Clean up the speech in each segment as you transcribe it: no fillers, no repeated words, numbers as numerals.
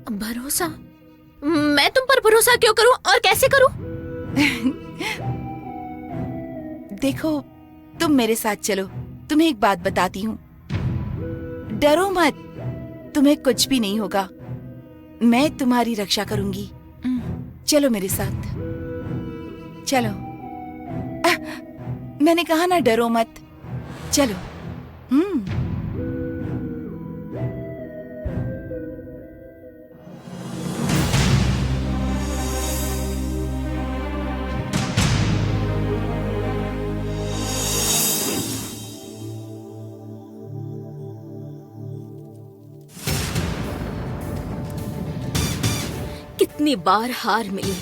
भरोसा? मैं तुम पर भरोसा क्यों करूं और कैसे करूं? देखो, तुम मेरे साथ चलो, तुम्हें एक बात बताती हूँ। डरो मत, तुम्हें कुछ भी नहीं होगा। मैं तुम्हारी रक्षा करूंगी। चलो मेरे साथ, चलो। मैंने कहा ना, डरो मत, चलो। कितनी बार हार मिली,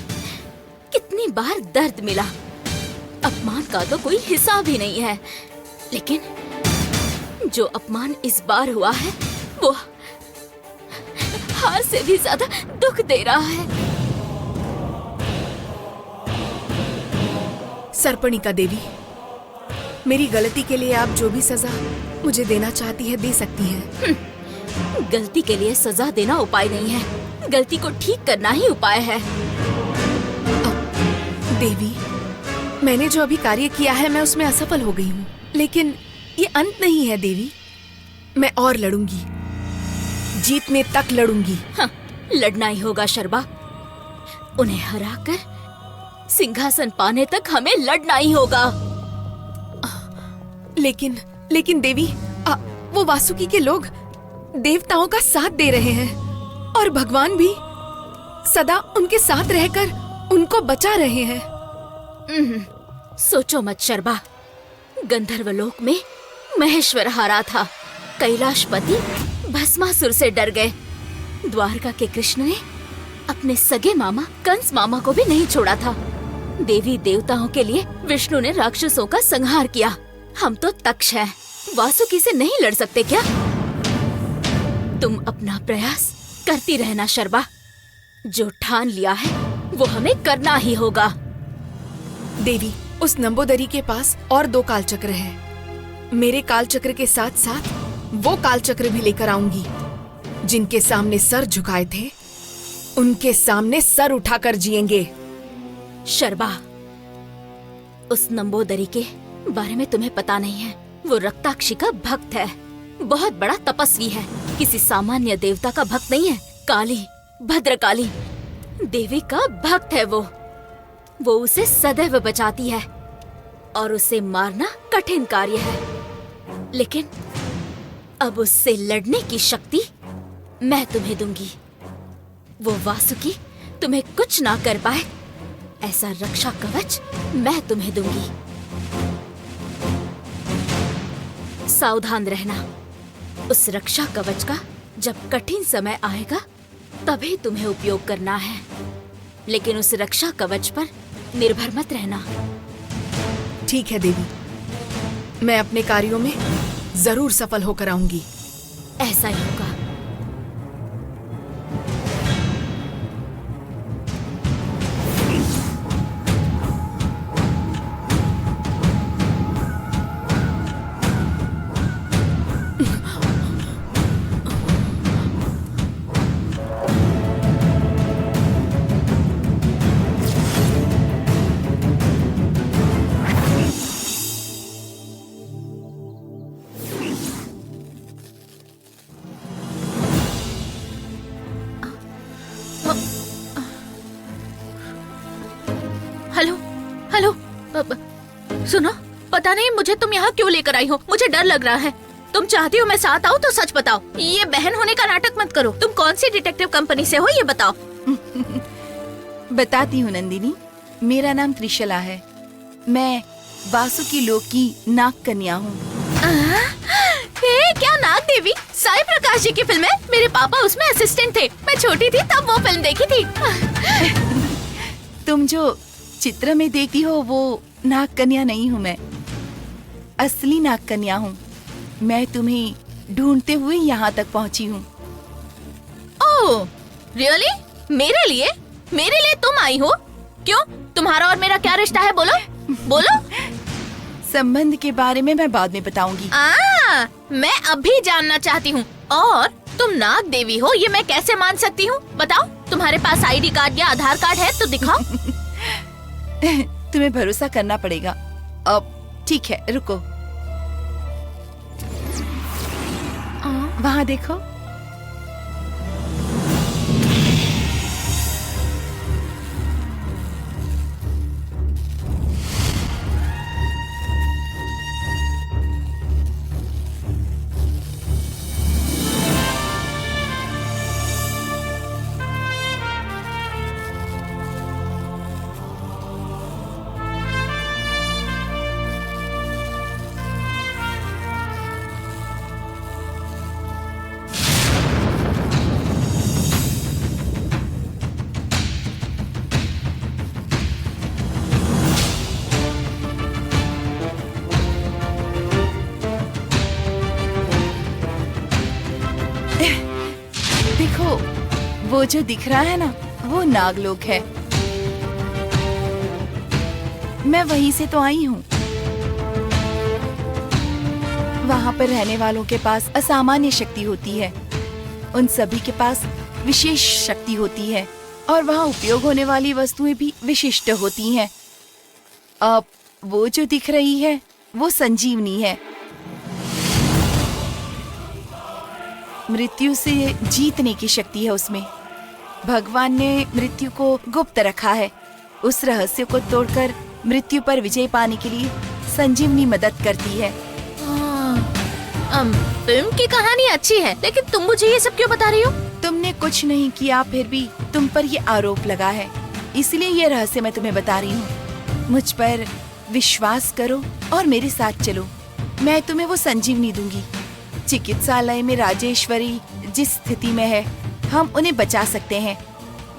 कितनी बार दर्द मिला। अपमान का तो कोई हिसाब ही नहीं है, लेकिन जो अपमान इस बार हुआ है वो हार से भी ज्यादा दुख दे रहा है। सर्पणिका देवी, मेरी गलती के लिए आप जो भी सजा मुझे देना चाहती है दे सकती हैं। गलती के लिए सजा देना उपाय नहीं है, गलती को ठीक करना ही उपाय है। देवी, मैंने जो अभी कार्य किया है मैं उसमें असफल हो गई हूँ, लेकिन ये अंत नहीं है देवी। मैं और लड़ूंगी, जीतने तक लड़ूंगी। हाँ, लड़ना ही होगा शर्बा। उन्हें हराकर सिंहासन पाने तक हमें लड़ना ही होगा। लेकिन देवी, वो वासुकी के लोग देवताओं का साथ दे रहे हैं और भगवान भी सदा उनके साथ रहकर उनको बचा रहे हैं। सोचो मत शर्बा, गंधर्वलोक में महेश्वर हारा था, कैलाशपति भस्मासुर से डर गए, द्वारका के कृष्ण ने अपने सगे मामा कंस मामा को भी नहीं छोड़ा था, देवी देवताओं के लिए विष्णु ने राक्षसों का संहार किया। हम तो तक्ष हैं, वासुकी से नहीं लड़ सकते क्या? तुम अपना प्रयास करती रहना शर्बा, जो ठान लिया है वो हमें करना ही होगा। देवी, उस नंबोदरी के पास और 2 कालचक्र हैं। मेरे कालचक्र के साथ साथ वो कालचक्र भी लेकर आऊंगी। जिनके सामने सर झुकाए थे उनके सामने सर उठाकर जिएंगे। शर्बा, उस नंबोदरी के बारे में तुम्हें पता नहीं है। वो रक्ताक्षी का भक्त है, बहुत बड़ा तपस्वी है, किसी सामान्य देवता का भक्त नहीं है। काली, भद्रकाली देवी का भक्त है वो उसे सदैव बचाती है और उसे मारना कठिन कार्य है, लेकिन अब उससे लड़ने की शक्ति मैं तुम्हें दूंगी। वो वासुकी तुम्हें कुछ ना कर पाए, ऐसा रक्षा कवच मैं तुम्हें दूंगी। सावधान रहना, उस रक्षा कवच का जब कठिन समय आएगा तभी तुम्हें उपयोग करना है, लेकिन उस रक्षा कवच पर निर्भर मत रहना। ठीक है देवी, मैं अपने कार्यों में जरूर सफल होकर आऊंगी। ऐसा ही होगा। हेलो, सुनो, पता नहीं मुझे तुम यहाँ क्यों लेकर आई हो। मुझे डर लग रहा है। तुम चाहती हो मैं साथ आऊँ तो सच बताओ। ये बहन होने का नाटक मत करो। तुम कौन सी डिटेक्टिव कंपनी से हो ये बताओ। बताती हूँ नंदिनी, मेरा नाम त्रिशला है। मैं वासुकी लोक की नाग कन्या हूँ। क्या नाग देवी? साई प्रकाश जी की फिल्म है। मेरे पापा उसमें असिस्टेंट थे। मैं छोटी थी तब वो फिल्म देखी थी। तुम जो चित्र में देखती हो वो नाग कन्या नहीं हूँ मैं, असली नाग कन्या हूँ। मैं तुम्हें ढूंढते हुए यहाँ तक पहुँची हूँ। ओह, रियली? मेरे लिए तुम आई हो? क्यों? तुम्हारा और मेरा क्या रिश्ता है? बोलो। संबंध के बारे में मैं बाद में बताऊंगी। मैं अभी जानना चाहती हूँ। और तुम नाग देवी हो ये मैं कैसे मान सकती हूँ? बताओ, तुम्हारे पास आईडी कार्ड या आधार कार्ड है तो दिखाओ। तुम्हें भरोसा करना पड़ेगा। अब ठीक है, रुको। वहाँ देखो। देखो, वो जो दिख रहा है ना, वो नागलोक है। मैं वहीं से तो आई हूँ। वहाँ पर रहने वालों के पास असामान्य शक्ति होती है। उन सभी के पास विशेष शक्ति होती है और वहाँ उपयोग होने वाली वस्तुएं भी विशिष्ट होती हैं। अब वो जो दिख रही है, वो संजीवनी है। मृत्यु से जीतने की शक्ति है उसमें। भगवान ने मृत्यु को गुप्त रखा है। उस रहस्य को तोड़कर मृत्यु पर विजय पाने के लिए संजीवनी मदद करती है। फिल्म की कहानी अच्छी है, लेकिन तुम मुझे ये सब क्यों बता रही हो? तुमने कुछ नहीं किया, फिर भी तुम पर ये आरोप लगा है, इसलिए ये रहस्य मैं तुम्हें बता रही हूँ। मुझ पर विश्वास करो और मेरे साथ चलो। मैं तुम्हें वो संजीवनी दूंगी। चिकित्सालय में राजेश्वरी जिस स्थिति में है, हम उन्हें बचा सकते हैं।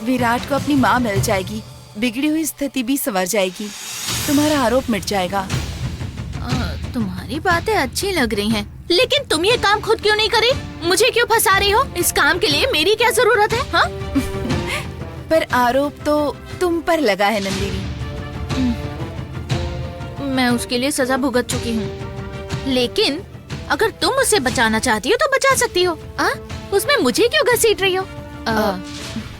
विराट को अपनी माँ मिल जाएगी, बिगड़ी हुई स्थिति भी संवर जाएगी, तुम्हारा आरोप मिट जाएगा। तुम्हारी बातें अच्छी लग रही हैं, लेकिन तुम ये काम खुद क्यों नहीं करी? मुझे क्यों फंसा रही हो? इस काम के लिए मेरी क्या जरूरत है? हाँ? पर आरोप तो तुम पर लगा है नंदिनी। मैं उसके लिए सजा भुगत चुकी हूँ, लेकिन अगर तुम उसे बचाना चाहती हो तो बचा सकती हो। उसमें मुझे क्यों घसीट रही हो?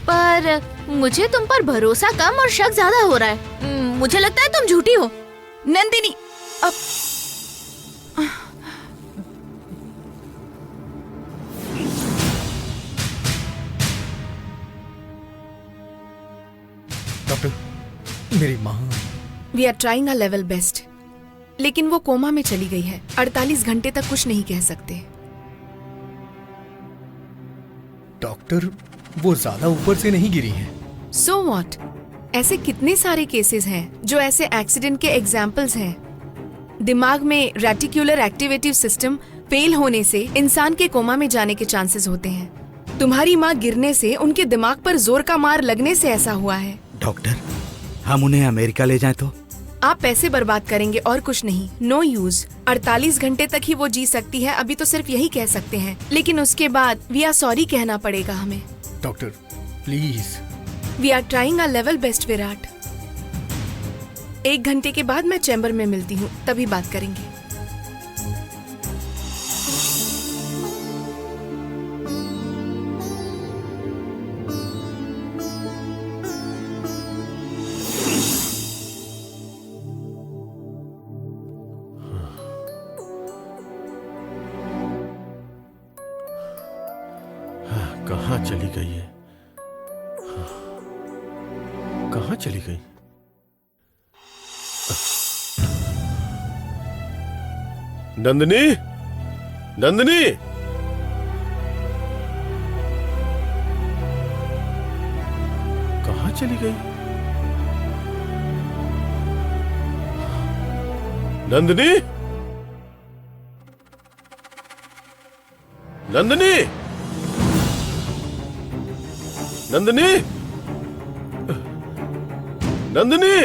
पर मुझे तुम पर भरोसा कम और शक ज्यादा हो रहा है। मुझे लगता है तुम झूठी हो। नंदिनी, अब डॉक्टर, मेरी माँ। We are trying our level best, लेकिन वो कोमा में चली गई है। 48 घंटे तक कुछ नहीं कह सकते। डॉक्टर, वो ज्यादा ऊपर से नहीं गिरी है। So what? ऐसे कितने सारे केसेस हैं जो ऐसे एक्सीडेंट के एग्जाम्पल्स हैं। दिमाग में रेटिकुलर एक्टिवेटिव सिस्टम फेल होने से इंसान के कोमा में जाने के चांसेस होते हैं। तुम्हारी माँ गिरने से उनके दिमाग पर जोर का मार लगने से ऐसा हुआ है। डॉक्टर, हम उन्हें अमेरिका ले जाएं तो? आप पैसे बर्बाद करेंगे और कुछ नहीं। No use. 48 घंटे तक ही वो जी सकती है, अभी तो सिर्फ यही कह सकते हैं, लेकिन उसके बाद वी आर सॉरी कहना पड़ेगा हमें। Doctor please. We are trying our level best Virat. 1 घंटे के बाद मैं चैम्बर में मिलती हूँ, तभी बात करेंगे। कहाँ चली गई है? कहाँ चली गई? नंदिनी, नंदिनी, कहाँ चली गई? नंदिनी, नंदिनी, नंदिनी, नंदिनी,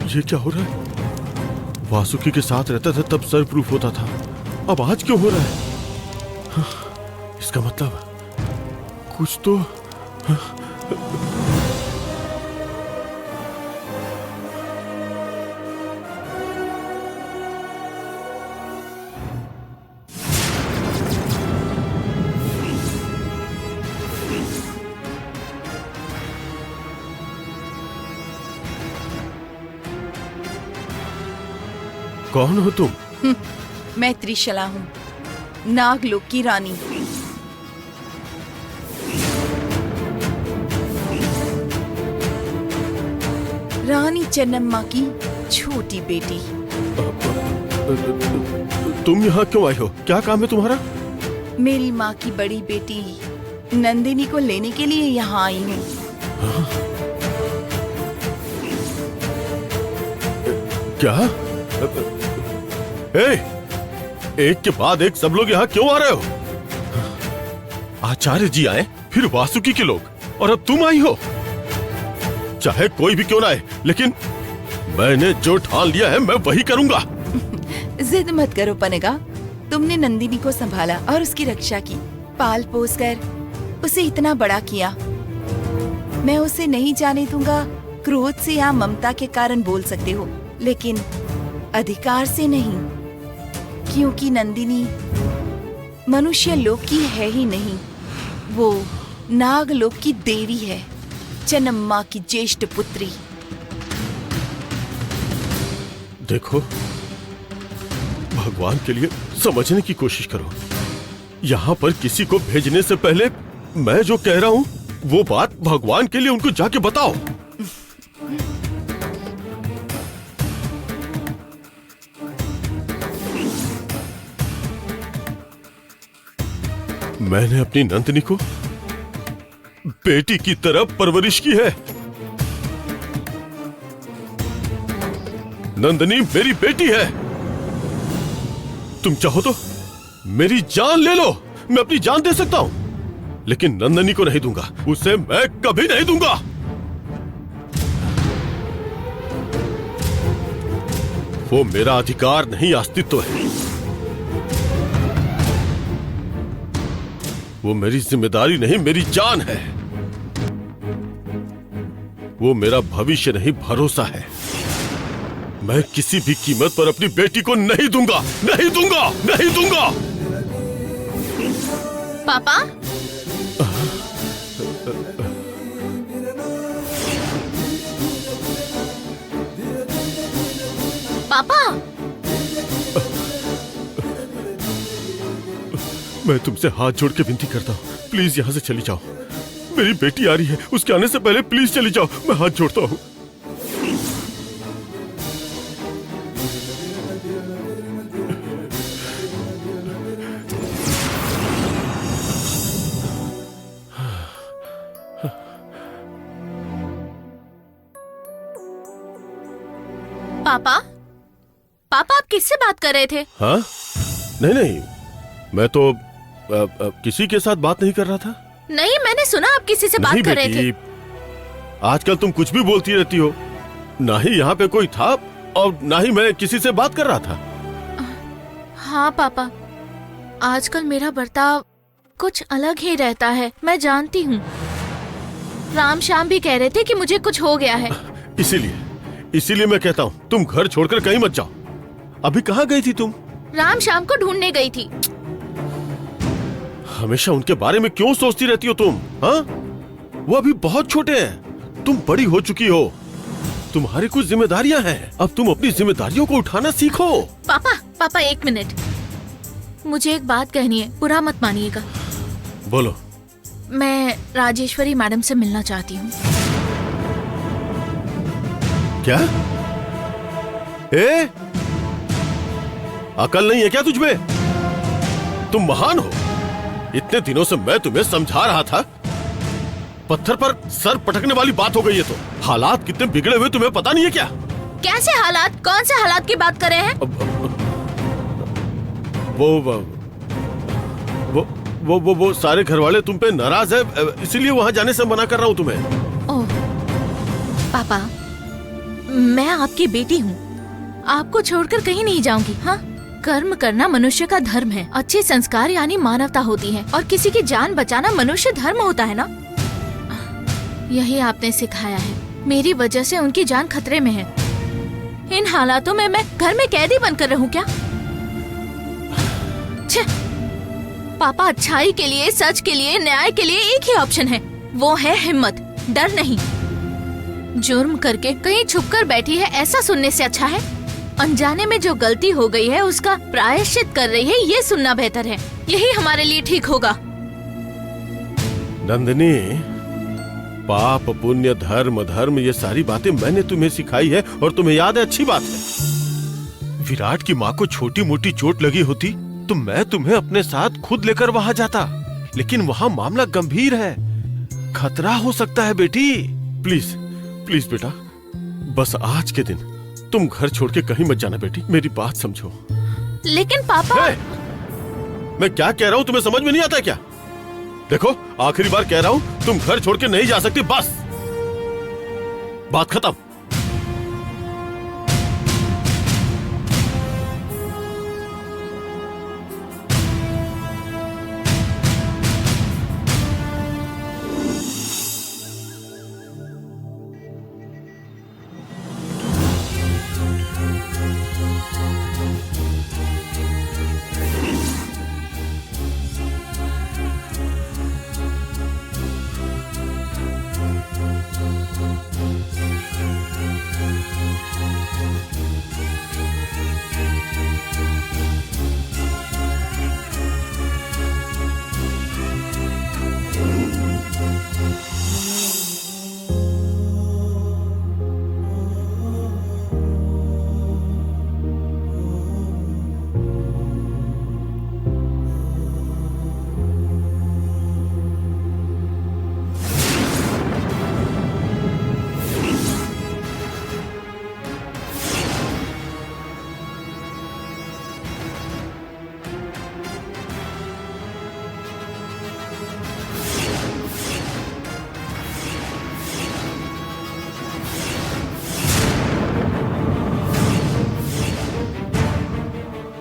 ये क्या हो रहा है? वासुकी के साथ रहता था तब सर प्रूफ होता था, अब आज क्यों हो रहा है? इसका मतलब कुछ तो कौन हो तुम? मैं त्रिशला हूँ, नागलोक की रानी। रानी चन्नम्मा की छोटी बेटी। तुम यहाँ क्यों आई हो? क्या काम है तुम्हारा? मेरी माँ की बड़ी बेटी नंदिनी को लेने के लिए यहाँ आई हूँ। क्या? एक के बाद एक सब लोग यहाँ क्यों आ रहे हो? आचार्य जी आए, फिर वासुकी के लोग, और अब तुम आई हो। चाहे कोई भी क्यों ना आए, लेकिन मैंने जो ठान लिया है मैं वही करूंगा। जिद मत करो पनेगा, तुमने नंदिनी को संभाला और उसकी रक्षा की, पाल पोस कर उसे इतना बड़ा किया। मैं उसे नहीं जाने दूंगा। क्रोध से या ममता के कारण बोल सकते हो, लेकिन अधिकार से नहीं, क्योंकि नंदिनी मनुष्य लोक की है ही नहीं, वो नागलोक की देवी है, चन्नम्मा की ज्येष्ठ पुत्री। देखो, भगवान के लिए समझने की कोशिश करो। यहाँ पर किसी को भेजने से पहले मैं जो कह रहा हूँ वो बात भगवान के लिए उनको जाके बताओ। मैंने अपनी नंदिनी को बेटी की तरह परवरिश की है। नंदिनी मेरी बेटी है। तुम चाहो तो मेरी जान ले लो, मैं अपनी जान दे सकता हूं, लेकिन नंदिनी को नहीं दूंगा, उसे मैं कभी नहीं दूंगा। वो मेरा अधिकार नहीं, अस्तित्व है। वो मेरी जिम्मेदारी नहीं, मेरी जान है। वो मेरा भविष्य नहीं, भरोसा है। मैं किसी भी कीमत पर अपनी बेटी को नहीं दूंगा, नहीं दूंगा, नहीं दूंगा। पापा, पापा, मैं तुमसे हाथ जोड़ के विनती करता हूँ, प्लीज यहाँ से चली जाओ। मेरी बेटी आ रही है, उसके आने से पहले प्लीज चली जाओ, मैं हाथ जोड़ता हूँ। पापा, पापा आप किससे बात कर रहे थे? हाँ? नहीं नहीं, मैं तो किसी के साथ बात नहीं कर रहा था। नहीं, मैंने सुना आप किसी से बात नहीं कर रहे थे। आजकल तुम कुछ भी बोलती रहती हो। ना ही यहाँ पे कोई था और ना ही मैं किसी से बात कर रहा था। हाँ पापा, आजकल मेरा बर्ताव कुछ अलग ही रहता है, मैं जानती हूँ। राम श्याम भी कह रहे थे कि मुझे कुछ हो गया है। इसीलिए मैं कहता हूँ तुम घर छोड़कर कहीं मत जाओ। अभी कहाँ गई थी तुम? राम श्याम को ढूंढने गई थी। हमेशा उनके बारे में क्यों सोचती रहती हो तुम? हाँ? वो अभी बहुत छोटे हैं, तुम बड़ी हो चुकी हो, तुम्हारी कुछ जिम्मेदारियां हैं। अब तुम अपनी जिम्मेदारियों को उठाना सीखो। पापा एक मिनट, मुझे एक बात कहनी है, बुरा मत मानिएगा। बोलो। मैं राजेश्वरी मैडम से मिलना चाहती हूँ। क्या? अकल नहीं है क्या तुझमें? तुम महान हो। इतने दिनों से मैं तुम्हें समझा रहा था, पत्थर पर सर पटकने वाली बात हो गई है। तो हालात कितने बिगड़े हुए तुम्हें पता नहीं है क्या? कैसे हालात? कौन से हालात की बात कर रहे हैं? वो सारे घर वाले तुम पे नाराज है, इसीलिए वहां जाने से मना कर रहा हूँ तुम्हें। ओह पापा, मैं आपकी बेटी हूँ, आपको छोड़कर कहीं नहीं जाऊंगी। हाँ, कर्म करना मनुष्य का धर्म है, अच्छे संस्कार यानी मानवता होती है, और किसी की जान बचाना मनुष्य धर्म होता है ना। यही आपने सिखाया है। मेरी वजह से उनकी जान खतरे में है। इन हालातों में मैं घर में कैदी बनकर रहूं क्या? छे! पापा, अच्छाई के लिए, सच के लिए, न्याय के लिए एक ही ऑप्शन है, वो है हिम्मत, डर नहीं। जुर्म करके कहीं छुपकर बैठी है ऐसा सुनने से अच्छा है अनजाने में जो गलती हो गई है उसका प्रायश्चित कर रही है, ये सुनना बेहतर है। यही हमारे लिए ठीक होगा। नंदिनी, पाप पुण्य धर्म धर्म ये सारी बातें मैंने तुम्हें सिखाई है और तुम्हें याद है, अच्छी बात है। विराट की माँ को छोटी मोटी चोट लगी होती तो मैं तुम्हें अपने साथ खुद लेकर वहां जाता, लेकिन वहां मामला गंभीर है, खतरा हो सकता है बेटी। प्लीज प्लीज बेटा, बस आज के दिन तुम घर छोड़ के कहीं मत जाना बेटी, मेरी बात समझो। लेकिन पापा, मैं क्या कह रहा हूँ तुम्हें समझ में नहीं आता क्या? देखो, आखिरी बार कह रहा हूँ, तुम घर छोड़ के नहीं जा सकती, बस बात खत्म।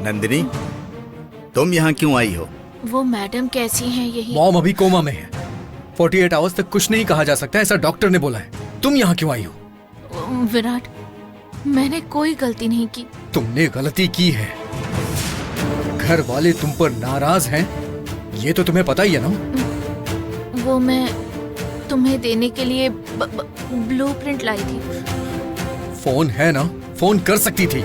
नंदिनी, तुम यहाँ क्यों आई हो? वो मैडम कैसी हैं यही? मॉम अभी कोमा में है, 48 आवर्स तक कुछ नहीं कहा जा सकता, ऐसा डॉक्टर ने बोला है। तुम यहाँ क्यों आई हो? विराट, मैंने कोई गलती नहीं की। तुमने गलती की है। घर वाले तुम पर नाराज हैं, ये तो तुम्हें पता ही है ना। वो मैं तुम्हें देने के लिए ब्लूप्रिंट लाई थी। फोन है ना, फोन कर सकती थी,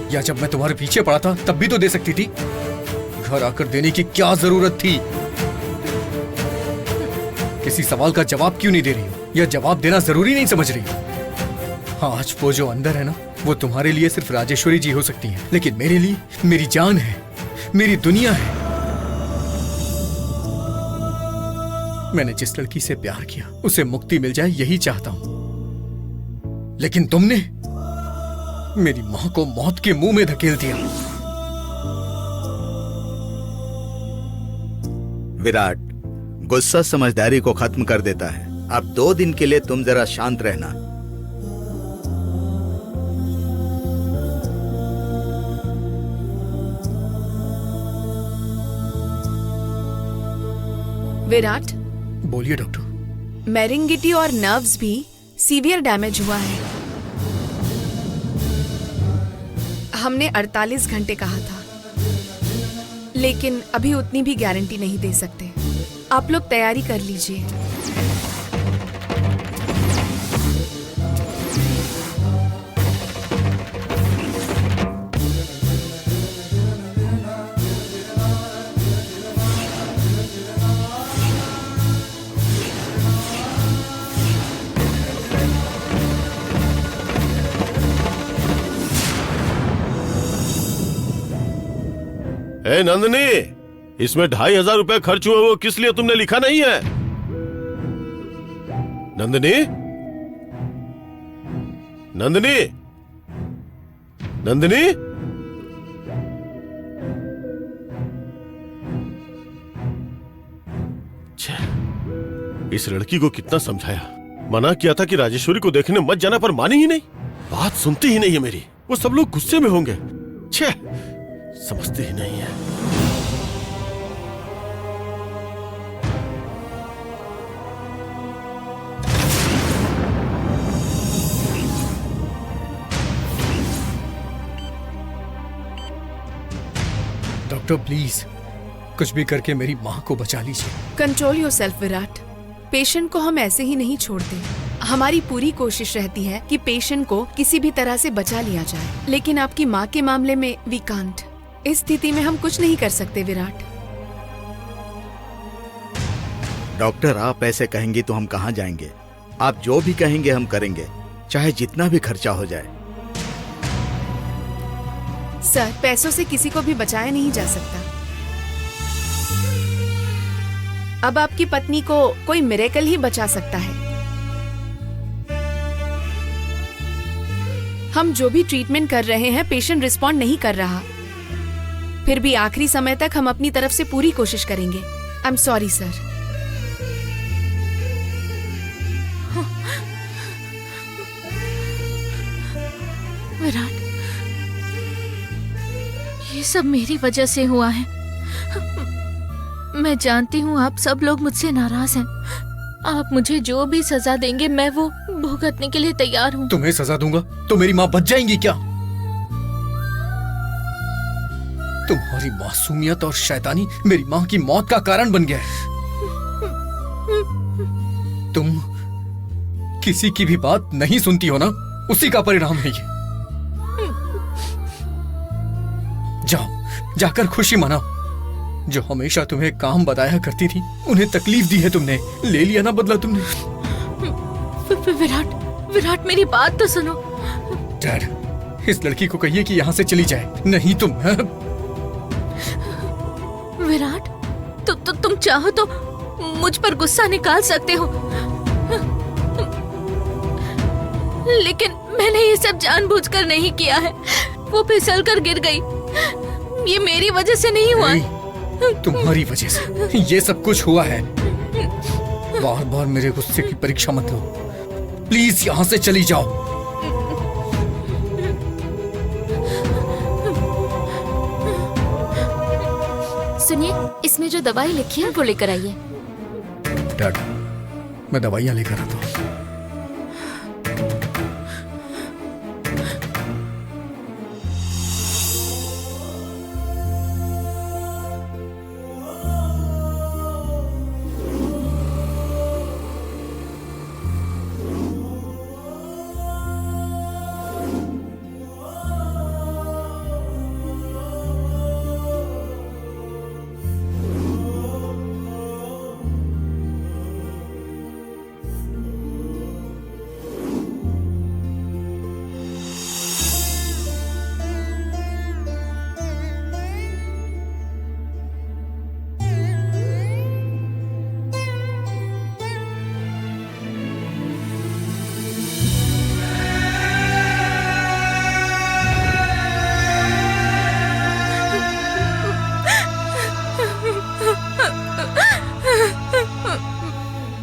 या जब मैं तुम्हारे पीछे पड़ा था तब भी तो दे सकती थी। घर आकर देने की क्या जरूरत थी? किसी सवाल का जवाब क्यों नहीं दे रही हो, या जवाब देना जरूरी नहीं समझ रही हो? हाँ, आज वो जो अंदर है ना, वो तुम्हारे लिए सिर्फ राजेश्वरी जी हो सकती हैं, लेकिन मेरे लिए मेरी जान है, मेरी दुनिया है। मैंने जिस लड़की से प्यार किया उसे मुक्ति मिल जाए, यही चाहता हूं, लेकिन तुमने मेरी मां को मौत के मुंह में धकेल दिया। विराट, गुस्सा समझदारी को खत्म कर देता है। अब 2 दिन के लिए तुम जरा शांत रहना। विराट, बोलिए डॉक्टर। मेरिंगिटी और नर्व्स भी सीवियर डैमेज हुआ है। हमने 48 घंटे कहा था, लेकिन अभी उतनी भी गारंटी नहीं दे सकते। आप लोग तैयारी कर लीजिए। ए नंदिनी, इसमें 2500 रुपए खर्च हुए, वो किस लिए तुमने लिखा नहीं है? नंदिनी, नंदिनी, नंदिनी, छे, इस लड़की को कितना समझाया, मना किया था कि राजेश्वरी को देखने मत जाना, पर मानी ही नहीं, बात सुनती ही नहीं है मेरी। वो सब लोग गुस्से में होंगे, छे समझते ही नहीं है। डॉक्टर प्लीज कुछ भी करके मेरी माँ को बचा लीजिए। Control your self Virat. Patient को हम ऐसे ही नहीं छोड़ते। हमारी पूरी कोशिश रहती है कि पेशेंट को किसी भी तरह से बचा लिया जाए, लेकिन आपकी माँ के मामले में वी कांट। इस स्थिति में हम कुछ नहीं कर सकते विराट। डॉक्टर आप ऐसे कहेंगी तो हम कहाँ जाएंगे? आप जो भी कहेंगे हम करेंगे, चाहे जितना भी खर्चा हो जाए। सर, पैसों से किसी को भी बचाया नहीं जा सकता। अब आपकी पत्नी को कोई मिरेकल ही बचा सकता है। हम जो भी ट्रीटमेंट कर रहे हैं, पेशेंट रिस्पॉन्ड नहीं कर रहा। फिर भी आखिरी समय तक हम अपनी तरफ से पूरी कोशिश करेंगे। I am sorry sir. Virat, ये सब मेरी वजह से हुआ है। मैं जानती हूँ आप सब लोग मुझसे नाराज हैं। आप मुझे जो भी सजा देंगे मैं वो भुगतने के लिए तैयार हूँ। तुम्हें सजा दूंगा तो मेरी माँ बच जाएंगी क्या? तुम्हारी मासूमियत और शैतानी मेरी माँ की मौत का कारण बन गया है। तुम किसी की भी बात नहीं सुनती हो ना, उसी का परिणाम है ये। जाओ, जाकर खुशी मनाओ। जो हमेशा तुम्हें काम बताया करती थी, उन्हें तकलीफ दी है तुमने। ले लिया ना बदला तुमने। विराट, विराट मेरी बात तो सुनो। डैड, इस लड़की को कहिए कि यहाँ से चली जाए, नहीं तुम। विराट, तुम चाहो तो मुझ पर गुस्सा निकाल सकते हो, लेकिन मैंने ये सब जानबूझकर नहीं किया है। वो फिसल कर गिर गई, ये मेरी वजह से नहीं हुआ। तुम्हारी वजह से ये सब कुछ हुआ है। बार बार मेरे गुस्से की परीक्षा मत लो। प्लीज यहाँ से चली जाओ। सुनिए, इसमें जो दवाई लिखी है वो लेकर आइए। डैड, मैं दवाइयाँ लेकर आता हूँ।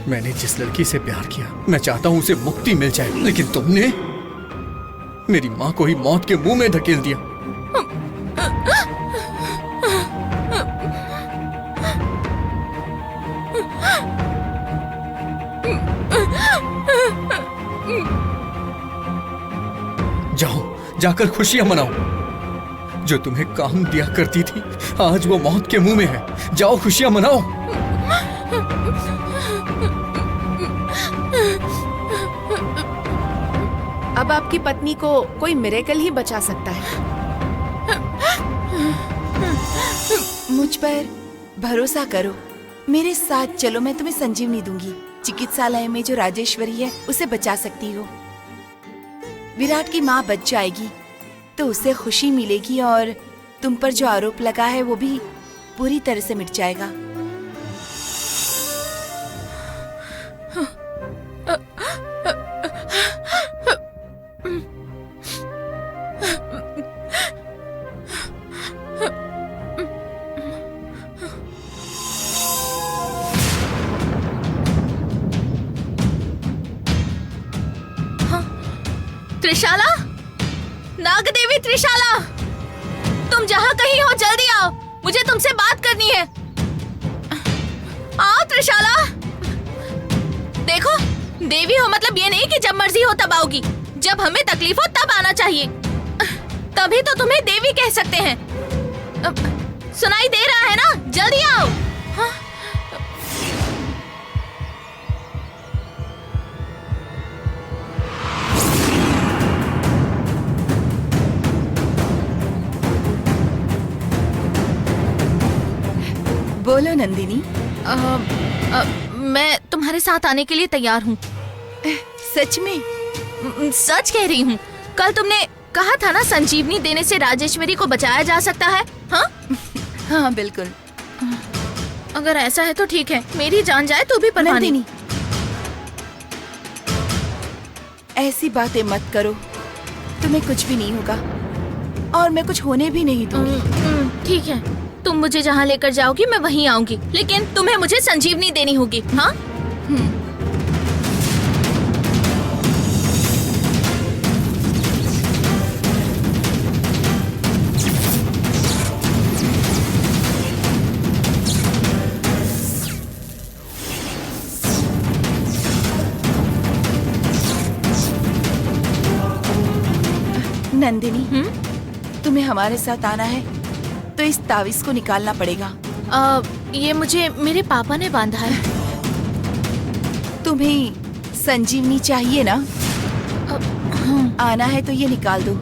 मैंने जिस लड़की से प्यार किया, मैं चाहता हूं उसे मुक्ति मिल जाए, लेकिन तुमने मेरी माँ को ही मौत के मुंह में धकेल दिया। जाओ, जाकर खुशियां मनाओ। जो तुम्हें काम दिया करती थी, आज वो मौत के मुंह में है। जाओ, खुशियां मनाओ। अब आपकी पत्नी को कोई मिरेकल ही बचा सकता है। मुझ पर भरोसा करो, मेरे साथ चलो, मैं तुम्हें संजीवनी दूंगी। चिकित्सालय में जो राजेश्वरी है उसे बचा सकती हो। विराट की माँ बच जाएगी तो उसे खुशी मिलेगी और तुम पर जो आरोप लगा है वो भी पूरी तरह से मिट जाएगा। त्रिशाला, नाग देवी त्रिशाला, तुम जहाँ कहीं हो जल्दी आओ, मुझे तुमसे बात करनी है। आओ त्रिशाला। देखो, देवी हो मतलब ये नहीं कि जब मर्जी हो तब आओगी, जब हमें तकलीफ हो तब आना चाहिए, तभी तो तुम्हें देवी कह सकते हैं। सुनाई दे रहा है ना, जल्दी आओ। हाँ? बोलो नंदिनी। मैं तुम्हारे साथ आने के लिए तैयार हूँ। सच में? सच कह रही हूँ। कल तुमने कहा था ना संजीवनी देने से राजेश्वरी को बचाया जा सकता है। हाँ हाँ बिल्कुल। अगर ऐसा है तो ठीक है, मेरी जान जाए तो भी परवाह नहीं। नंदिनी, ऐसी बातें मत करो, तुम्हें कुछ भी नहीं होगा और मैं कुछ होने भी नहीं दूंगी। ठीक है, तुम मुझे जहाँ लेकर जाओगी मैं वहीं आऊंगी, लेकिन तुम्हें मुझे संजीवनी देनी होगी। हाँ? नंदिनी, तुम्हें हमारे साथ आना है तो इस तावीज को निकालना पड़ेगा। ये मुझे मेरे पापा ने बांधा है। तुम्हें संजीवनी चाहिए ना? आना है तो ये निकाल दो।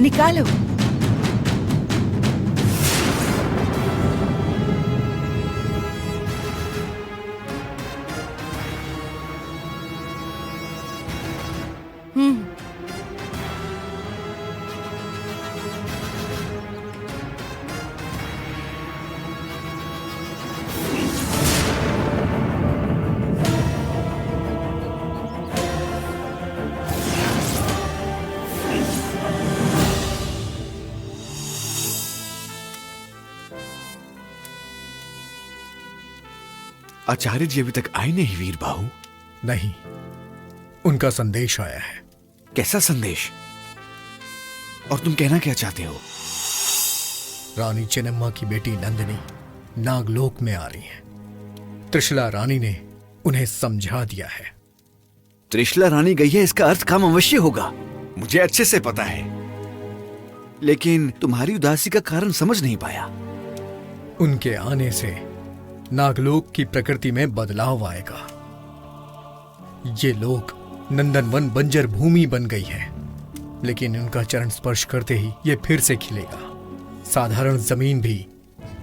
निकालो। आचार्य जी अभी तक आए नहीं वीर बाहु? नहीं, उनका संदेश आया है। कैसा संदेश? और तुम कहना क्या चाहते हो? रानी चेन्नम्मा की बेटी नंदिनी नागलोक में आ रही है। त्रिशला रानी ने उन्हें समझा दिया है। त्रिशला रानी गई है, इसका अर्थ काम अवश्य होगा, मुझे अच्छे से पता है, लेकिन तुम्हारी उदासी का कारण समझ नहीं पाया। उनके आने से नागलोक की प्रकृति में बदलाव आएगा। ये लोक नंदनवन बंजर भूमि बन गई है, लेकिन उनका चरण स्पर्श करते ही ये फिर से खिलेगा। साधारण जमीन भी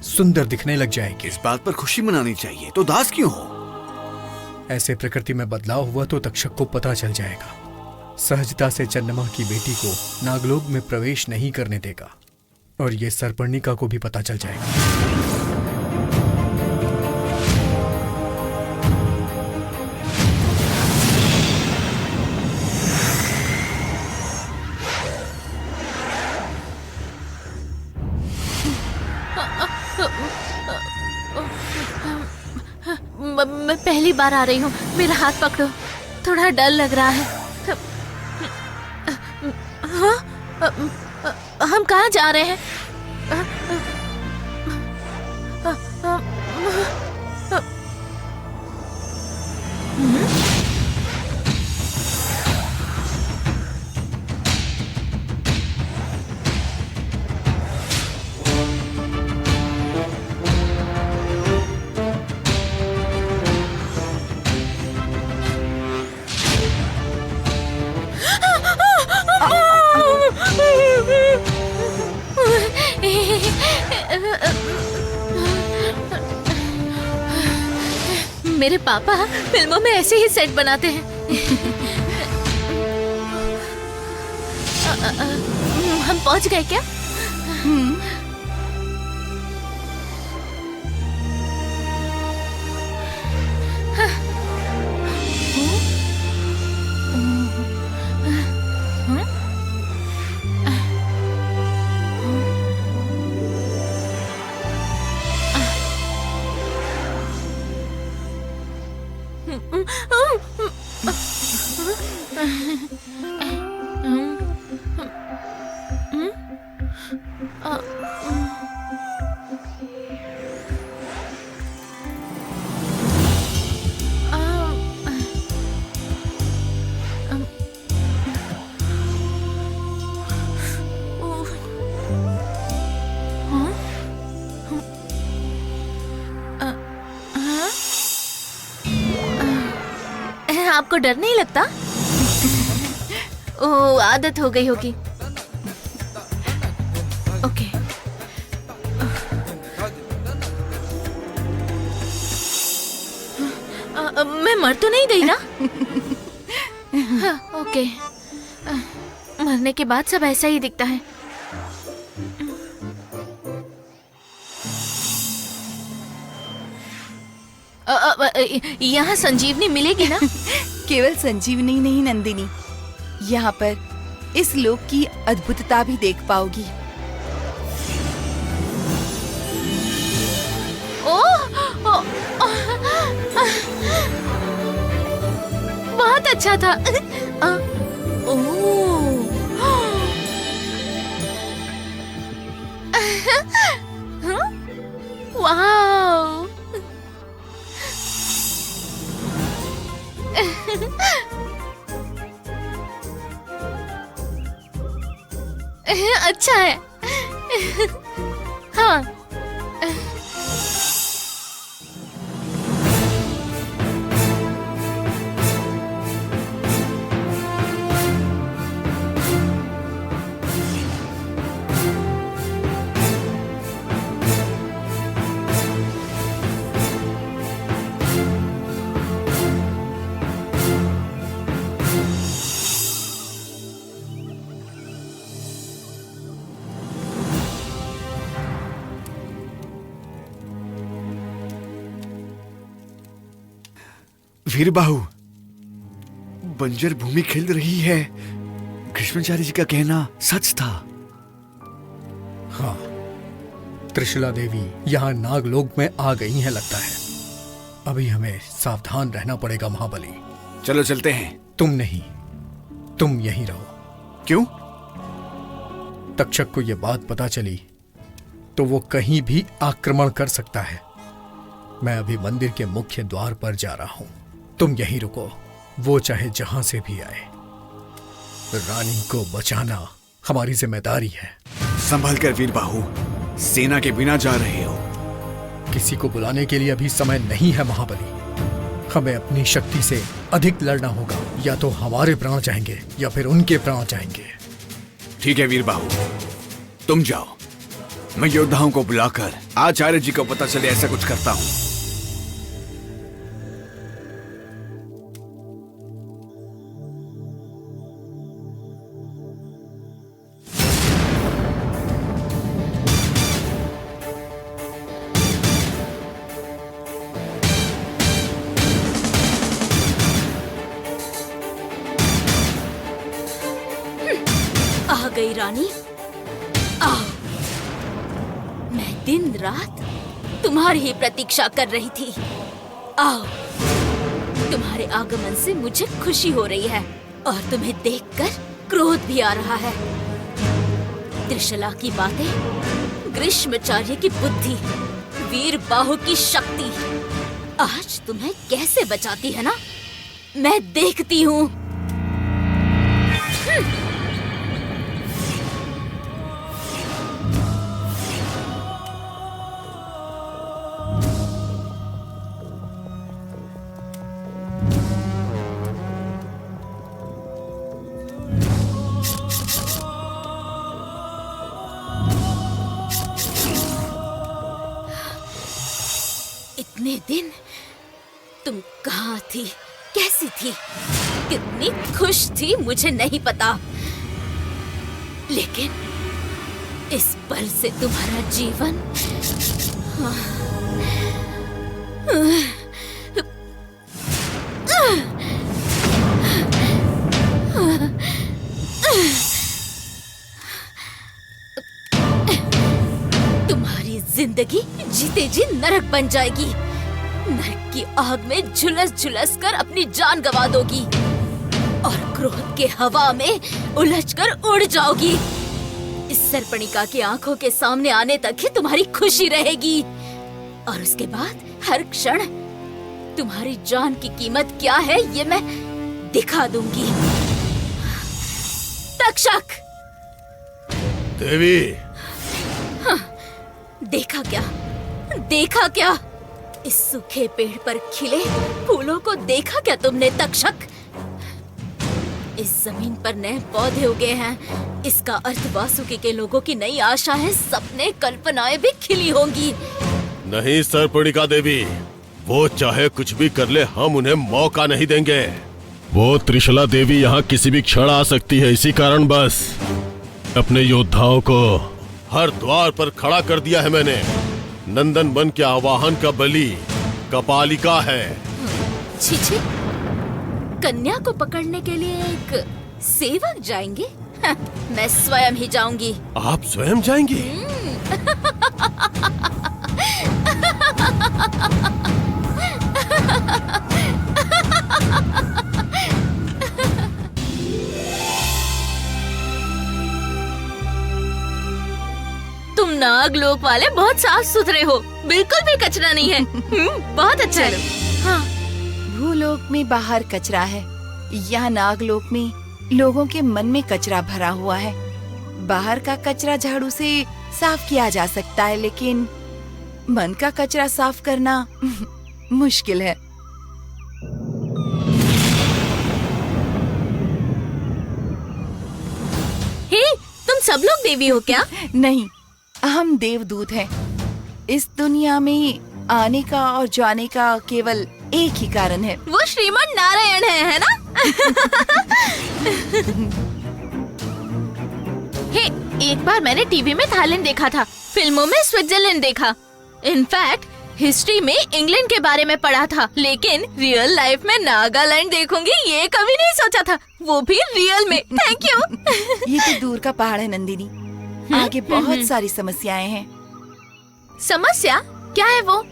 सुंदर दिखने लग जाएगी। इस बात पर खुशी मनानी चाहिए, तो उदास क्यों हो? ऐसे प्रकृति में बदलाव हुआ तो तक्षक को पता चल जाएगा। सहजता से चन्नमा की बेटी को नागलोक में प्रवेश नहीं करने देगा, और ये सर्पणिका को भी पता चल जाएगा। मैं पहली बार आ रही हूँ, मेरा हाथ पकड़ो, थोड़ा डर लग रहा है। हाँ? हम कहाँ जा रहे हैं? मेरे पापा फिल्मों में ऐसे ही सेट बनाते हैं। हम पहुंच गए क्या? आपको डर नहीं लगता? ओह, आदत हो गई होगी। ओके। मैं मर तो नहीं गई ना? हाँ, ओके। मरने के बाद सब ऐसा ही दिखता है। यहाँ संजीवनी मिलेगी ना? केवल संजीवनी नहीं नंदिनी, यहाँ पर इस लोक की अद्भुतता भी देख पाओगी। बहुत अच्छा था। वाह! अच्छा है। हाँ। वीरबाहु, बंजर भूमि खिल रही है। कृष्णाचार्य जी का कहना सच था। हाँ, त्रिशूला देवी यहाँ नागलोक में आ गई हैं लगता है। अभी हमें सावधान रहना पड़ेगा महाबली। चलो चलते हैं। तुम नहीं, तुम यहीं रहो। क्यों? तक्षक को यह बात पता चली तो वो कहीं भी आक्रमण कर सकता है। मैं अभी मंदिर के मुख्य द्वार पर जा रहा हूं। तुम यहीं रुको, वो चाहे जहां से भी आए। रानी को बचाना हमारी जिम्मेदारी है। संभल कर वीरबाहु, सेना के बिना जा रहे हो। किसी को बुलाने के लिए अभी समय नहीं है महाबली। हमें अपनी शक्ति से अधिक लड़ना होगा। या तो हमारे प्राण जाएंगे या फिर उनके प्राण जाएंगे। ठीक है वीरबाहु, तुम जाओ। मैं योद्धाओं को बुलाकर आचार्य जी को पता चले ऐसा कुछ करता हूं। आ गई रानी, आओ। मैं दिन रात तुम्हारी ही प्रतीक्षा कर रही थी। आओ, तुम्हारे आगमन से मुझे खुशी हो रही है और तुम्हें देखकर क्रोध भी आ रहा है। त्रिशला की बातें, ग्रीष्माचार्य की बुद्धि, वीरबाहु की शक्ति आज तुम्हें कैसे बचाती है ना, मैं देखती हूँ। इतने दिन तुम कहाँ थी, कैसी थी, कितनी खुश थी मुझे नहीं पता, लेकिन इस पल से तुम्हारा जीवन तुम्हारी जिंदगी जीते जी नरक बन जाएगी। नरक की आग में झुलस झुलस कर अपनी जान गंवा दोगी और क्रोध के हवा में उलझकर उड़ जाओगी। इस सरपणिका की आंखों के सामने आने तक ही तुम्हारी खुशी रहेगी और उसके बाद हर क्षण तुम्हारी जान की कीमत क्या है ये मैं दिखा दूंगी। तक्षक! देवी, देखा क्या? देखा क्या? इस सूखे पेड़ पर खिले फूलों को देखा क्या तुमने तक्षक? इस जमीन पर नए पौधे उगे हैं। इसका अर्थ वासुकी के लोगों की नई आशा है, सपने कल्पनाएं भी खिली होंगी। नहीं सरपणिका देवी, वो चाहे कुछ भी कर ले, हम उन्हें मौका नहीं देंगे। वो त्रिशला देवी यहाँ किसी भी क्षण आ सकती है। इसी कारण बस अपने योद्धाओं को हर द्वार पर खड़ा कर दिया है मैंने। नंदन वन के आवाहन का बलि कपालिका है। छी छी, कन्या को पकड़ने के लिए एक सेवक जाएंगे? मैं स्वयं ही जाऊंगी। आप स्वयं जाएंगी? तुम नागलोक वाले बहुत साफ सुथरे हो, बिल्कुल भी कचरा नहीं है। बहुत अच्छा है। हाँ, भूलोक में बाहर कचरा है, यहाँ नागलोक में लोगों के मन में कचरा भरा हुआ है। बाहर का कचरा झाड़ू से साफ किया जा सकता है, लेकिन मन का कचरा साफ करना मुश्किल है। हे, तुम सब लोग देवी हो क्या? नहीं, हम देवदूत हैं। इस दुनिया में आने का और जाने का केवल एक ही कारण है। वो श्रीमान नारायण है ना? हे, एक बार मैंने टीवी में थाईलैंड देखा था, फिल्मों में स्विट्जरलैंड देखा, इनफैक्ट हिस्ट्री में इंग्लैंड के बारे में पढ़ा था, लेकिन रियल लाइफ में नागालैंड देखूंगी ये कभी नहीं सोचा था, वो भी रियल में। Thank you. ये तो दूर का पहाड़ है नंदिनी, आगे बहुत सारी समस्याएं हैं। समस्या क्या है वो?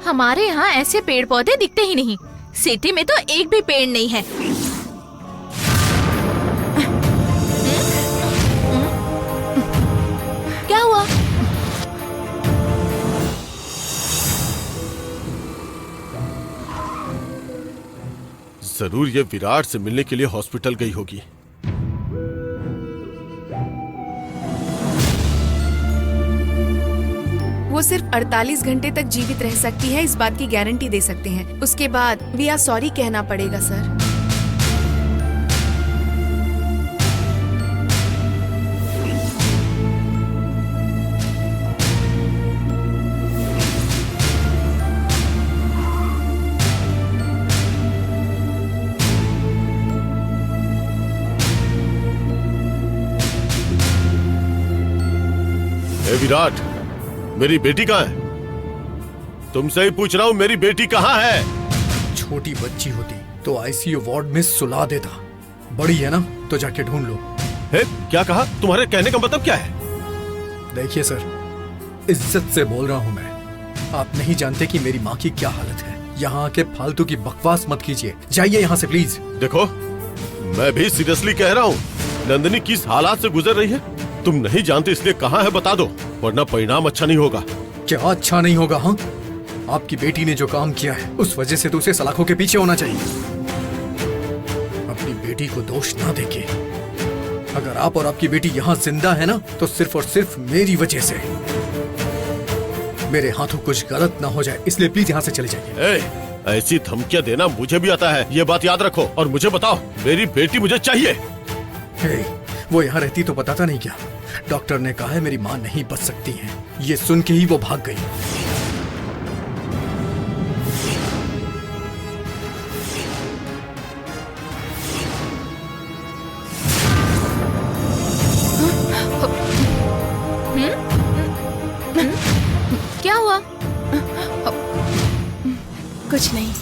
हमारे यहाँ ऐसे पेड़ पौधे दिखते ही नहीं। सिटी में तो एक भी पेड़ नहीं है। क्या हुआ? जरूर ये विराट से मिलने के लिए हॉस्पिटल गई होगी। वो सिर्फ 48 घंटे तक जीवित रह सकती है, इस बात की गारंटी दे सकते हैं। उसके बाद वी आर सॉरी कहना पड़ेगा सर। ए विराट, मेरी बेटी कहाँ है? तुमसे ही पूछ रहा हूँ, मेरी बेटी कहाँ है? छोटी बच्ची होती तो आईसीयू वार्ड में सुला देता, बड़ी है ना तो जाके ढूंढ लो। हे, क्या कहा? तुम्हारे कहने का मतलब क्या है? देखिए सर, इज्जत से बोल रहा हूँ मैं, आप नहीं जानते कि मेरी माँ की क्या हालत है। यहाँ आके फालतू की बकवास मत कीजिए, जाइए यहाँ से प्लीज। देखो, मैं भी सीरियसली कह रहा हूँ, नंदिनी किस हालात से गुजर रही है तुम नहीं जानते, इसलिए कहाँ है बता दो, वरना परिणाम अच्छा नहीं होगा। क्या अच्छा नहीं होगा? हाँ, आपकी बेटी ने जो काम किया है उस वजह से तो उसे सलाखों के पीछे होना चाहिए। अपनी बेटी को दोष ना देके, अगर आप और आपकी बेटी यहाँ जिंदा है ना तो सिर्फ और सिर्फ मेरी वजह से। मेरे हाथों कुछ गलत ना हो जाए, इसलिए प्लीज यहाँ से चले जाइए। ऐसी धमकियाँ देना मुझे भी आता है, ये बात याद रखो। और मुझे बताओ, मेरी बेटी मुझे चाहिए। वो यहाँ रहती तो बताता नहीं क्या? डॉक्टर ने कहा है मेरी माँ नहीं बच सकती है। ये सुन के ही वो भाग गई। क्या हुआ? कुछ नहीं।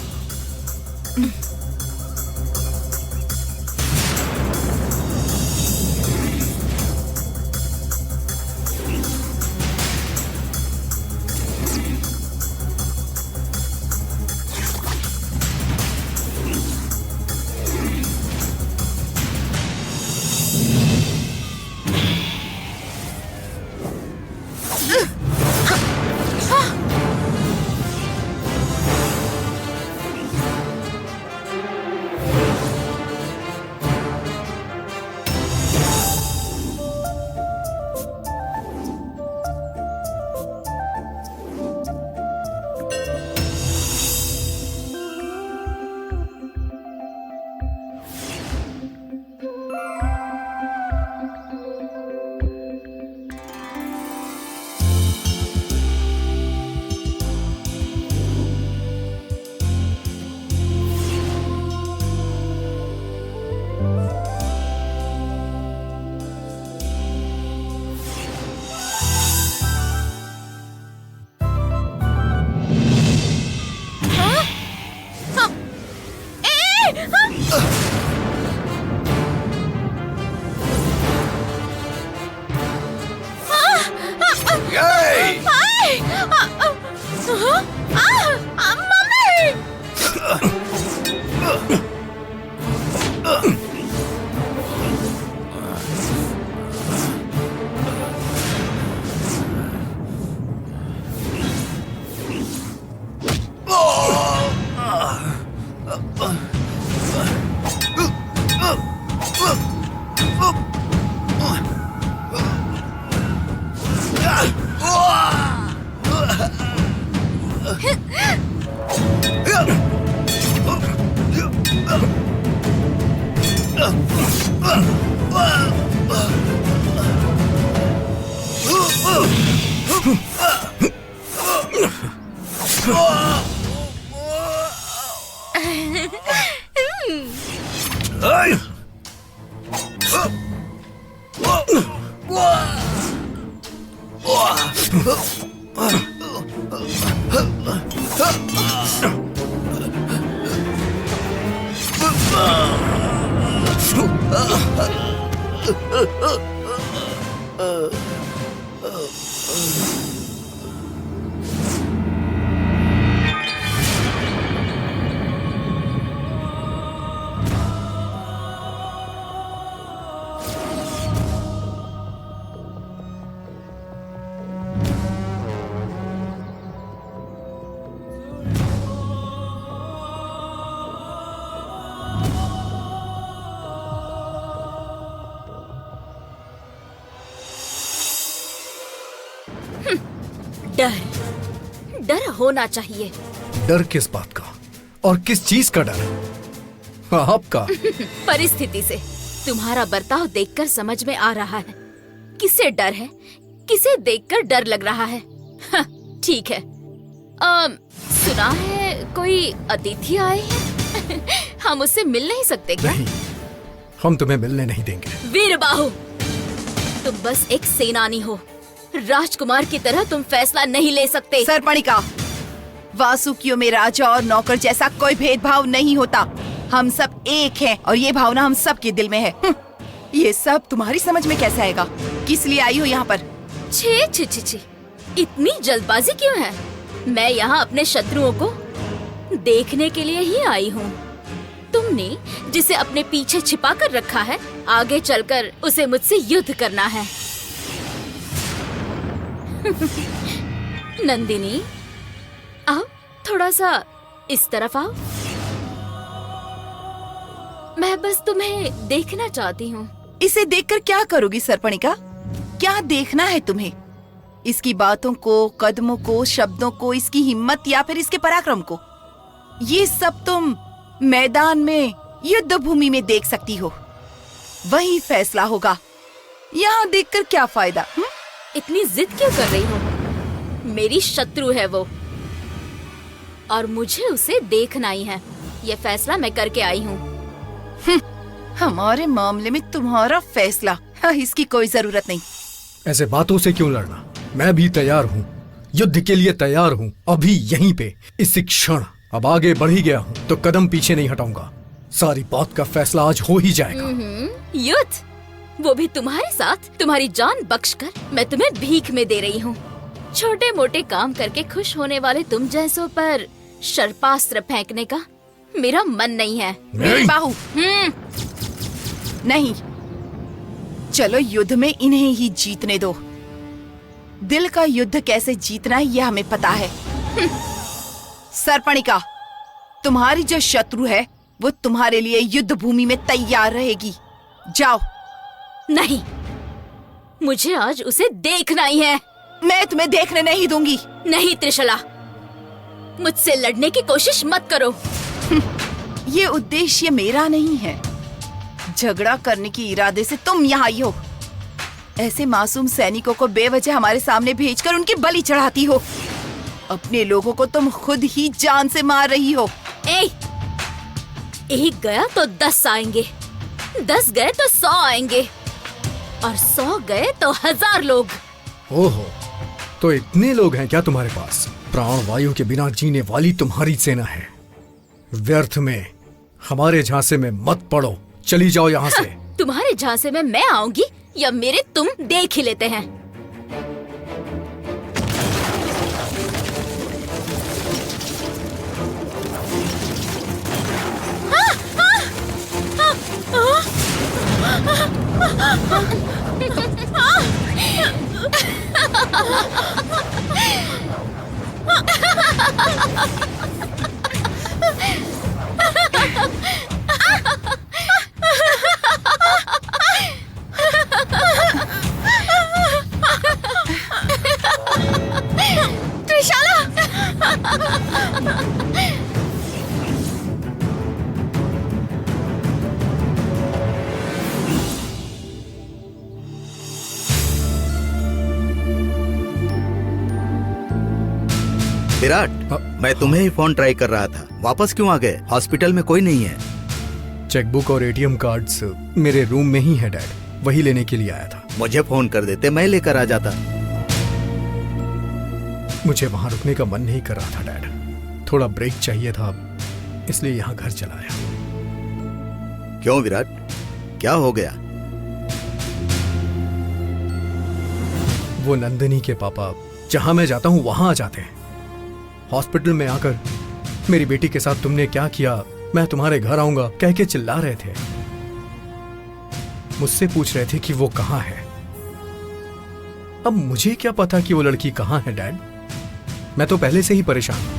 डर डर होना चाहिए। डर किस बात का और किस चीज का डर? आपका? परिस्थिति से। तुम्हारा बर्ताव देखकर समझ में आ रहा है किसे डर है, किसे देखकर डर लग रहा है। हाँ, ठीक है। सुना है कोई अतिथि आए हैं। हम उससे मिल नहीं सकते क्या? नहीं, हम तुम्हें मिलने नहीं देंगे। वीरबाहु, तुम बस एक सेनानी हो, राजकुमार की तरह तुम फैसला नहीं ले सकते। सरपणिका, वासुकियों में राजा और नौकर जैसा कोई भेदभाव नहीं होता। हम सब एक हैं और ये भावना हम सब के दिल में है। ये सब तुम्हारी समझ में कैसे आएगा? किस लिए आई हो यहाँ पर? छे छे छे छे, इतनी जल्दबाजी क्यों है? मैं यहाँ अपने शत्रुओं को देखने के लिए ही आई हूँ। तुमने जिसे अपने पीछे छिपा कर रखा है, आगे चलकर उसे मुझसे युद्ध करना है। नंदिनी, आओ थोड़ा सा इस तरफ आओ। मैं बस तुम्हें देखना चाहती हूँ। इसे देखकर क्या करोगी सरपणिका? क्या देखना है तुम्हें? इसकी बातों को, कदमों को, शब्दों को, इसकी हिम्मत या फिर इसके पराक्रम को? ये सब तुम मैदान में, युद्ध भूमि में देख सकती हो। वही फैसला होगा। यहाँ देखकर क्या फायदा? इतनी जिद क्यों कर रही हो? मेरी शत्रु है वो, और मुझे उसे देखना ही है। ये फैसला मैं करके आई हूँ। हमारे मामले में तुम्हारा फैसला, इसकी कोई जरूरत नहीं। ऐसे बातों से क्यों लड़ना? मैं भी तैयार हूँ, युद्ध के लिए तैयार हूँ। अभी यहीं पे, इसी क्षण। अब आगे बढ़ ही गया हूँ तो कदम पीछे नहीं हटाऊंगा। सारी बात का फैसला आज हो ही जाएगा। युद्ध, वो भी तुम्हारे साथ? तुम्हारी जान बख्शकर मैं तुम्हें भीख में दे रही हूँ। छोटे मोटे काम करके खुश होने वाले तुम जैसों पर शर्पास्त्र फेंकने का मेरा मन नहीं है। बाहु, नहीं, चलो युद्ध में इन्हें ही जीतने दो। दिल का युद्ध कैसे जीतना है यह हमें पता है। सरपणिका, तुम्हारी जो शत्रु है वो तुम्हारे लिए युद्ध भूमि में तैयार रहेगी। जाओ। नहीं, मुझे आज उसे देखना ही है। मैं तुम्हें देखने नहीं दूंगी। नहीं त्रिशला, मुझसे लड़ने की कोशिश मत करो। ये उद्देश्य मेरा नहीं है। झगड़ा करने के इरादे से तुम यहाँ आई हो। ऐसे मासूम सैनिकों को बेवजह हमारे सामने भेजकर उनकी बलि चढ़ाती हो। अपने लोगों को तुम खुद ही जान से मार रही हो। एक गया तो 10 आएंगे, 10 गए तो 100 आएंगे, और 100 गए तो 1000 लोग। ओहो, तो इतने लोग हैं क्या तुम्हारे पास? प्राण वायु के बिना जीने वाली तुम्हारी सेना है। व्यर्थ में हमारे झांसे में मत पड़ो। चली जाओ यहाँ से। तुम्हारे झांसे में मैं आऊंगी या मेरे तुम देख ही लेते हैं। विराट, हाँ। मैं तुम्हें ही फोन ट्राई कर रहा था। वापस क्यों आ गए? हॉस्पिटल में कोई नहीं है। चेकबुक और एटीएम कार्ड्स मेरे रूम में ही है डैड, वही लेने के लिए आया था। मुझे फोन कर देते, मैं लेकर आ जाता। मुझे वहां रुकने का मन नहीं कर रहा था डैड, थोड़ा ब्रेक चाहिए था, इसलिए यहाँ घर चला आया। क्यों विराट, क्या हो गया? वो नंदिनी के पापा जहां मैं जाता हूं वहां आ जाते हैं। हॉस्पिटल में आकर मेरी बेटी के साथ तुमने क्या किया, मैं तुम्हारे घर आऊंगा कह के चिल्ला रहे थे। मुझसे पूछ रहे थे कि वो कहां है। अब मुझे क्या पता कि वो लड़की कहां है डैड, मैं तो पहले से ही परेशान हूं।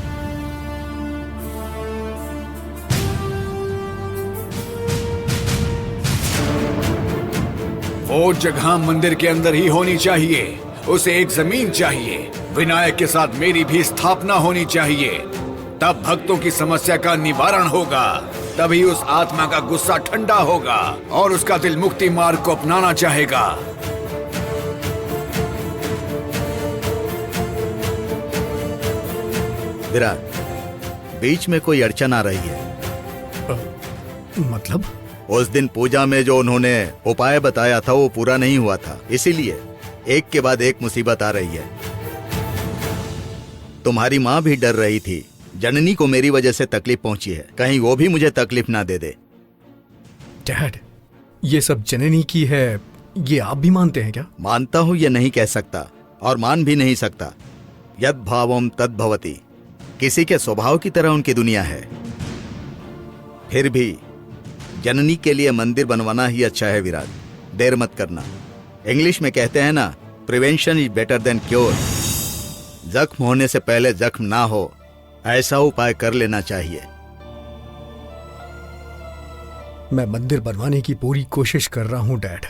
वो जगह मंदिर के अंदर ही होनी चाहिए। उसे एक जमीन चाहिए। विनायक के साथ मेरी भी स्थापना होनी चाहिए। तब भक्तों की समस्या का निवारण होगा। तभी उस आत्मा का गुस्सा ठंडा होगा और उसका दिल मुक्ति मार्ग को अपनाना चाहेगा। विराट, बीच में कोई अड़चन आ रही है। मतलब? उस दिन पूजा में जो उन्होंने उपाय बताया था वो पूरा नहीं हुआ था, इसीलिए एक के बाद एक मुसीबत आ रही है। तुम्हारी माँ भी डर रही थी, जननी को मेरी वजह से तकलीफ पहुंची है, कहीं वो भी मुझे तकलीफ ना दे दे। डैड, ये सब जननी की है, ये आप भी मानते हैं क्या? मानता हूं ये नहीं कह सकता और मान भी नहीं सकता। यद भावम तद भवति, किसी के स्वभाव की तरह उनकी दुनिया है। फिर भी जननी के लिए मंदिर बनवाना ही अच्छा है विराट, देर मत करना। इंग्लिश में कहते हैं ना, prevention is better than cure. जख्म होने से पहले जख्म ना हो, ऐसा उपाय कर लेना चाहिए। मैं मंदिर बनवाने की पूरी कोशिश कर रहा हूं डैड,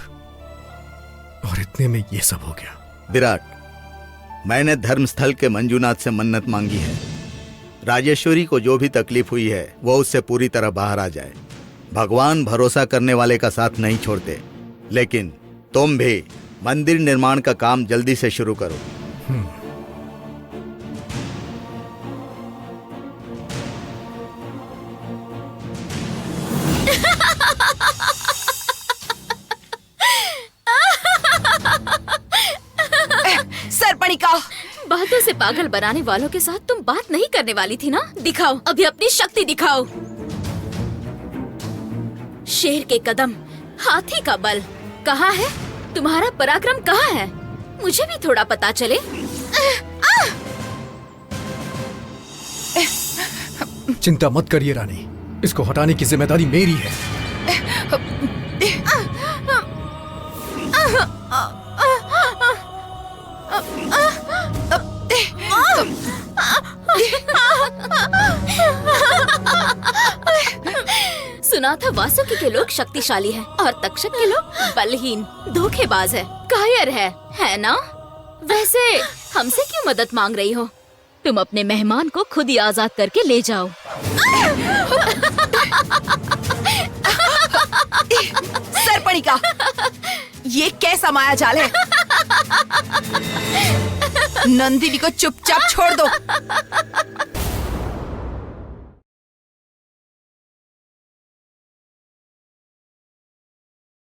और इतने में ये सब हो गया। विराट, मैंने धर्मस्थल के मंजूनाथ से मन्नत मांगी है, राजेश्वरी को जो भी तकलीफ हुई है वो उससे पूरी तरह बाहर आ जाए। भगवान भरोसा करने वाले का साथ नहीं छोड़ते, लेकिन तुम भी मंदिर निर्माण का काम जल्दी से शुरू करो। सरपणिका, बातों से पागल बनाने वालों के साथ तुम बात नहीं करने वाली थी ना? दिखाओ, अभी अपनी शक्ति दिखाओ। शेर के कदम, हाथी का बल, कहाँ है तुम्हारा पराक्रम? कहाँ है? मुझे भी थोड़ा पता चले। चिंता मत करिए रानी, इसको हटाने की जिम्मेदारी मेरी है। सुना था वासुकी के लोग शक्तिशाली हैं और तक्षक के लोग बलहीन, धोखेबाज है, कायर है ना? वैसे हमसे क्यों मदद मांग रही हो? तुम अपने मेहमान को खुद ही आजाद करके ले जाओ। सरपणिका, ये कैसा माया जाल है? नंदिनी को चुपचाप छोड़ दो।